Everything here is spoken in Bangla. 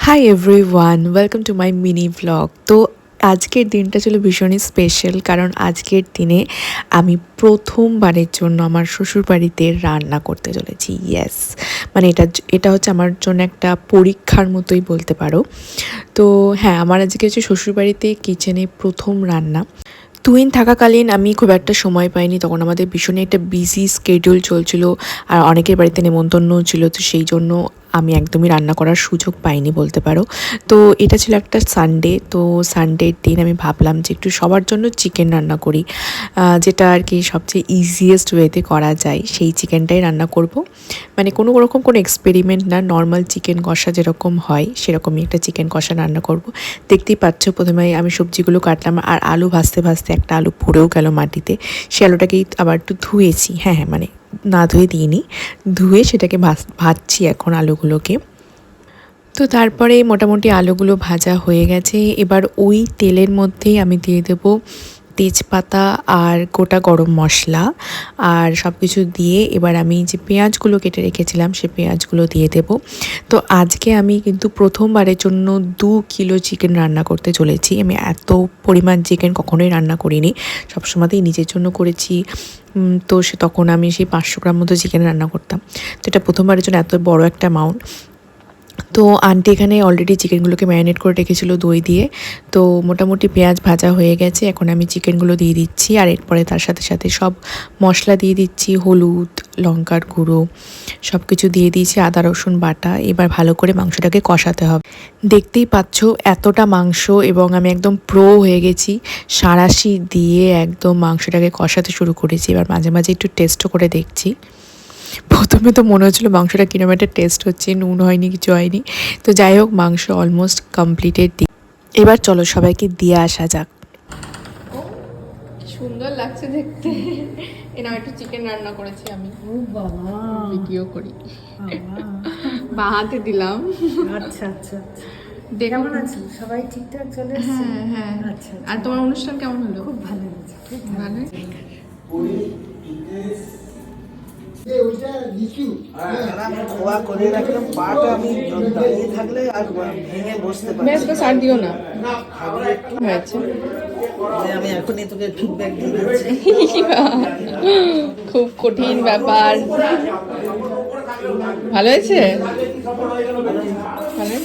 Hi everyone, welcome to my mini vlog. তো আজকের দিনটা ছিল ভীষণই স্পেশাল, কারণ আজকের দিনে আমি প্রথমবারের জন্য আমার শ্বশুরবাড়িতে রান্না করতে চলেছি। ইয়েস, মানে এটা হচ্ছে আমার জন্য একটা পরীক্ষার মতোই বলতে পারো। তো হ্যাঁ, আমার আজকে হচ্ছে শ্বশুরবাড়িতে কিচেনে প্রথম রান্না। টুইন থাকাকালীন আমি খুব একটা সময় পাইনি, তখন আমাদের ভীষণই একটা বিজি স্কেডিউল চলছিল আর অনেকের বাড়িতে নেমন্তন্নও ছিল, তো সেই জন্য আমি একদমই রান্না করার সুযোগ পাইনি বলতে পারো। তো এটা ছিল একটা সানডে, তো সানডের দিন আমি ভাবলাম যে একটু সবার জন্য চিকেন রান্না করি, যেটা আর কি সবচেয়ে ইজিয়েস্ট ওয়েতে করা যায় সেই চিকেনটাই রান্না করব। মানে কোনো রকম কোনো এক্সপেরিমেন্ট না, নর্মাল চিকেন কষা যেরকম হয় সেরকমই একটা চিকেন কষা রান্না করব। দেখতেই পাচ্ছ, প্রথমে আমি সবজিগুলো কাটলাম আর আলু ভাজতে ভাজতে একটা আলু পড়েও গেল মাটিতে। সে আলুটাকেই আবার একটু ধুয়েছি, হ্যাঁ হ্যাঁ মানে না ধুয়ে দিইনি, ধুয়ে সেটাকে ভাজছি এখন আলুগুলোকে। তো তারপরে মোটামুটি আলুগুলো ভাজা হয়ে গেছে, এবার ওই তেলের মধ্যেই আমি দিয়ে দেবো তেজপাতা আর গোটা গরম মশলা আর সব কিছু দিয়ে এবার আমি যে পেঁয়াজগুলো কেটে রেখেছিলাম সে পেঁয়াজগুলো দিয়ে দেব। তো আজকে আমি কিন্তু প্রথমবারের জন্য 2 কিলো চিকেন রান্না করতে চলেছি। আমি এত পরিমাণ চিকেন কখনোই রান্না করিনি, সবসময়তেই নিজের জন্য করেছি। তো তখন আমি সেই 500 গ্রাম মতো চিকেন রান্না করতাম, তো এটা প্রথমবারের জন্য এত বড় একটা অ্যামাউন্ট। তো আন্টি এখানে অলরেডি চিকেনগুলোকে ম্যারিনেট করে রেখেছিল দই দিয়ে। তো মোটামুটি পেঁয়াজ ভাজা হয়ে গেছে, এখন আমি চিকেনগুলো দিয়ে দিচ্ছি আর এরপরে তার সাথে সাথে সব মশলা দিয়ে দিচ্ছি, হলুদ, লঙ্কার গুঁড়ো সব কিছু দিয়ে দিয়েছি, আদা রসুন বাটা। এবার ভালো করে মাংসটাকে কষাতে হবে। দেখতেই পাচ্ছ এতটা মাংস, এবং আমি একদম প্রো হয়ে গেছি, সাঁড়াশি দিয়ে একদম মাংসটাকে কষাতে শুরু করেছি। এবার মাঝে মাঝে একটু টেস্টও করে দেখছি। প্রথমে তো মনে হচ্ছিলো মাংসটা কিরম একটা টেস্ট হচ্ছে, নুন হয়নি, কিছু হয়নি। তো যাই হোক, মাংস অলমোস্ট কমপ্লিটেড। এবার চলো সবাইকে দিয়ে আসা যাক। সুন্দর লাগছে দেখতে। এনাম একটু চিকেন রান্না করেছি আমি, ও বাবা, ভিডিও করি, বাবা। বাহাতে দিলাম। আচ্ছা আচ্ছা আচ্ছা। দেখুন। কেমন আছো? সবাই ঠিকঠাক চলে এসেছে? হ্যাঁ হ্যাঁ। আচ্ছা আর তোমার অনুষ্ঠান কেমন হলো? খুব ভালো হয়েছে, খুব ভালো ভালো। খোয়া করে রাখলাম, পাটা আমি দাঁড়িয়ে থাকলে আর ভেঙে বসতে পারি। বেশ বেশ, আর দিও না, হয়েছে। আমি এখনই তোকে ফিডব্যাক দিয়ে দিচ্ছি। খুব কঠিন ব্যাপার। ভালো হয়েছে, ভালো।